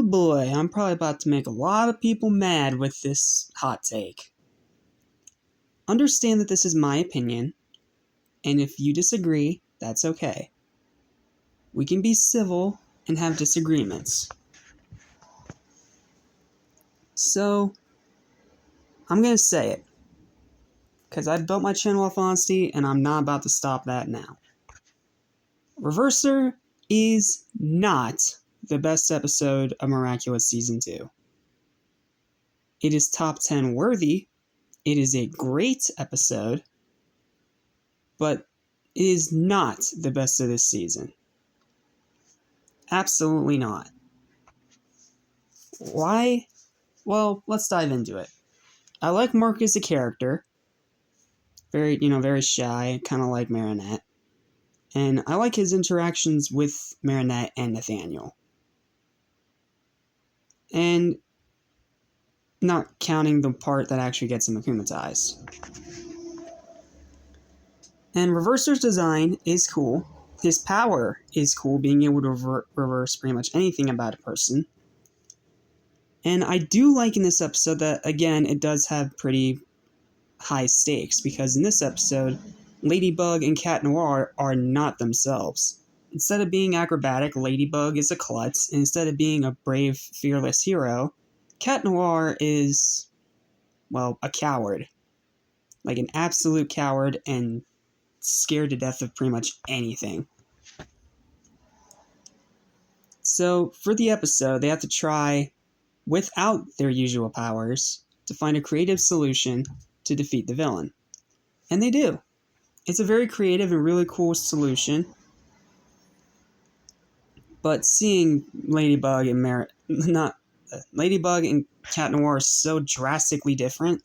Oh boy, I'm probably about to make a lot of people mad with this hot take. Understand that this is my opinion, and if you disagree, that's okay. We can be civil and have disagreements. So, I'm gonna say it, because I've built my channel off honesty, and I'm not about to stop that now. Reverser is not the best episode of Miraculous Season 2. It is top 10 worthy. It is a great episode, but it is not the best of this season. Absolutely not. Why? Well, let's dive into it. I like Mark as a character. Very shy, kind of like Marinette. And I like his interactions with Marinette and Nathaniel. And not counting the part that actually gets him akumatized. And Reverser's design is cool. His power is cool, being able to reverse pretty much anything about a person. And I do like in this episode that, again, it does have pretty high stakes, because in this episode, Ladybug and Cat Noir are not themselves. Instead of being acrobatic, Ladybug is a klutz, and instead of being a brave, fearless hero, Cat Noir is, well, a coward. Like an absolute coward and scared to death of pretty much anything. So, for the episode, they have to try, without their usual powers, to find a creative solution to defeat the villain. And they do. It's a very creative and really cool solution. But seeing Ladybug and Ladybug and Cat Noir are so drastically different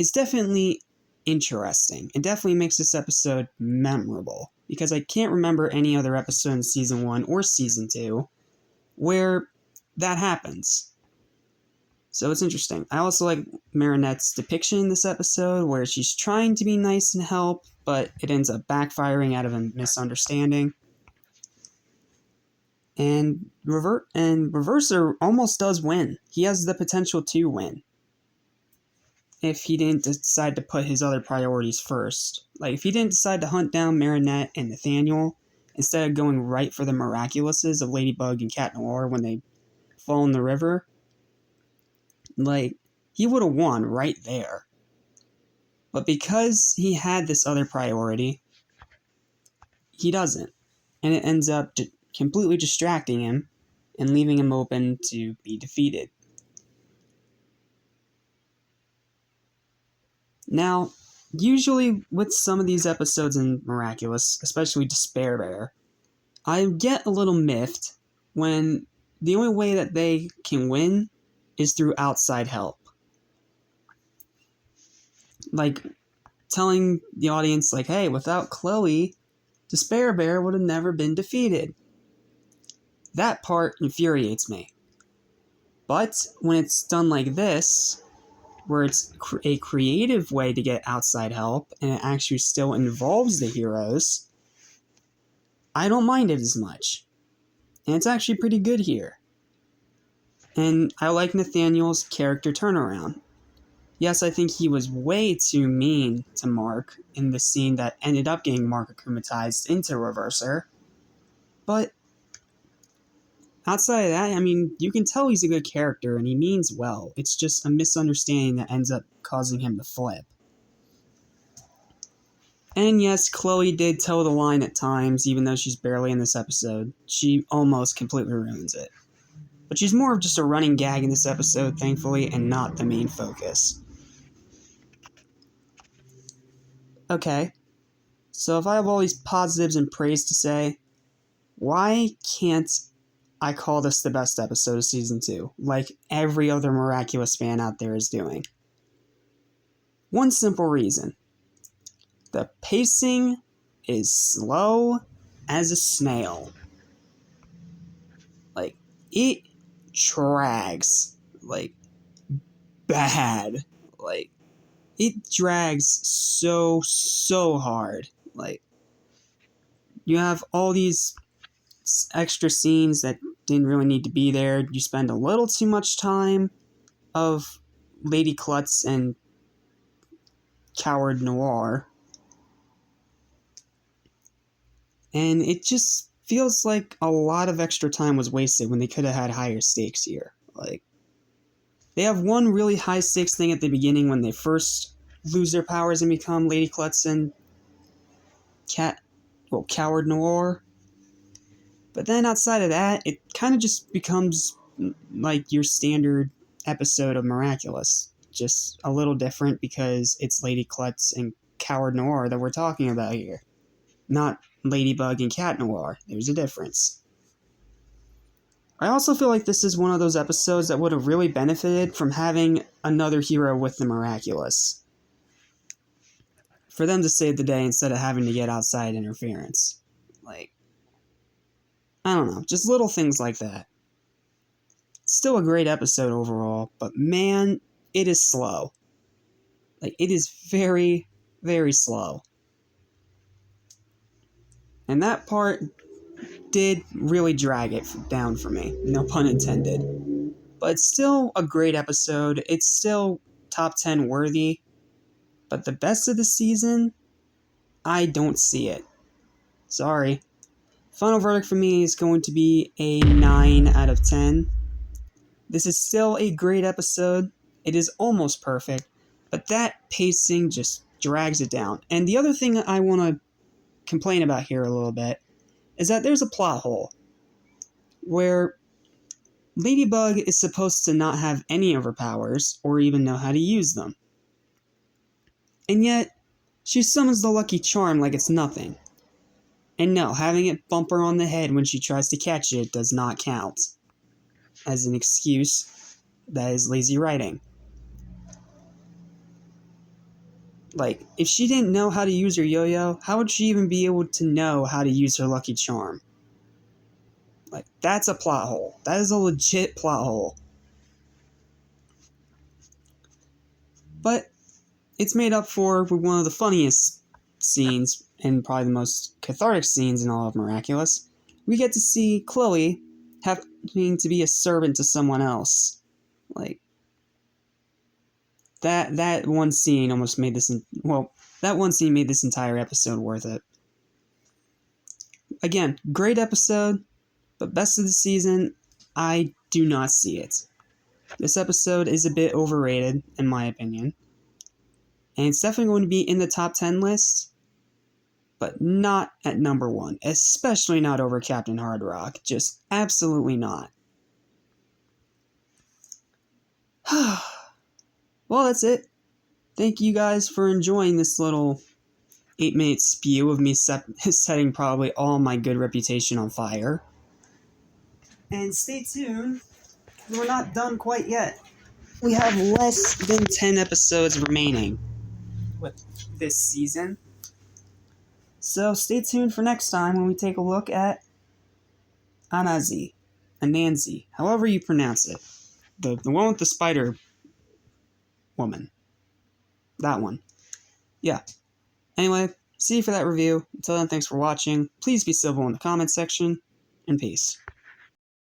is definitely interesting. It definitely makes this episode memorable, because I can't remember any other episode in Season 1 or Season 2 where that happens. So it's interesting. I also like Marinette's depiction in this episode, where she's trying to be nice and help, but it ends up backfiring out of a misunderstanding. And Reverser almost does win. He has the potential to win, if he didn't decide to put his other priorities first. Like, if he didn't decide to hunt down Marinette and Nathaniel, instead of going right for the Miraculouses of Ladybug and Cat Noir when they fall in the river, like, he would have won right there. But because he had this other priority, he doesn't. And it ends up completely distracting him and leaving him open to be defeated. Now, usually with some of these episodes in Miraculous, especially Despair Bear, I get a little miffed when the only way that they can win is through outside help. Like, telling the audience, like, hey, without Chloe, Despair Bear would have never been defeated. That part infuriates me. But when it's done like this, where it's a creative way to get outside help, and it actually still involves the heroes, I don't mind it as much. And it's actually pretty good here. And I like Nathaniel's character turnaround. Yes, I think he was way too mean to Mark in the scene that ended up getting Mark akumatized into Reverser. But outside of that, I mean, you can tell he's a good character and he means well. It's just a misunderstanding that ends up causing him to flip. And yes, Chloe did toe the line at times, even though she's barely in this episode. She almost completely ruins it. But she's more of just a running gag in this episode, thankfully, and not the main focus. Okay, so if I have all these positives and praise to say, why can't I call this the best episode of Season 2, like every other Miraculous fan out there is doing? One simple reason. The pacing is slow as a snail. Like, it drags. Like, bad. Like, it drags so hard. Like, you have all these extra scenes that didn't really need to be there. You spend a little too much time of Lady Klutz and Coward Noir. And it just feels like a lot of extra time was wasted when they could have had higher stakes here. Like, they have one really high stakes thing at the beginning when they first lose their powers and become Lady Klutz and Coward Noir. But then outside of that, it kind of just becomes like your standard episode of Miraculous. Just a little different because it's Lady Klutz and Coward Noir that we're talking about here. Not Ladybug and Cat Noir. There's a difference. I also feel like this is one of those episodes that would have really benefited from having another hero with the Miraculous. For them to save the day instead of having to get outside interference. Like, I don't know, just little things like that. Still a great episode overall, but man, it is slow. Like, it is very, very slow. And that part did really drag it down for me, no pun intended. But it's still a great episode. It's still top 10 worthy. But the best of the season, I don't see it. Sorry. Final verdict for me is going to be a 9 out of 10. This is still a great episode. It is almost perfect. But that pacing just drags it down. And the other thing I want to complain about here a little bit is that there's a plot hole where Ladybug is supposed to not have any of her powers or even know how to use them. And yet, she summons the Lucky Charm like it's nothing. And no, having it bump her on the head when she tries to catch it does not count as an excuse. That is lazy writing. Like, if she didn't know how to use her yo-yo, how would she even be able to know how to use her Lucky Charm? Like, that's a plot hole. That is a legit plot hole. But it's made up for with one of the funniest scenes, and probably the most cathartic scenes in all of Miraculous. We get to see Chloe having to be a servant to someone else. Like, that one scene almost made this... that one scene made this entire episode worth it. Again, great episode, but best of the season, I do not see it. This episode is a bit overrated, in my opinion. And it's definitely going to be in the top 10 list, but not at number 1. Especially not over Captain Hard Rock. Just absolutely not. Well, that's it. Thank you guys for enjoying this little 8-minute spew of me setting probably all my good reputation on fire. And stay tuned. We're not done quite yet. We have less than 10 episodes remaining with this season. So stay tuned for next time when we take a look at Anansi, however you pronounce it. The one with the spider woman. That one. Yeah. Anyway, see you for that review. Until then, thanks for watching. Please be civil in the comments section, and peace.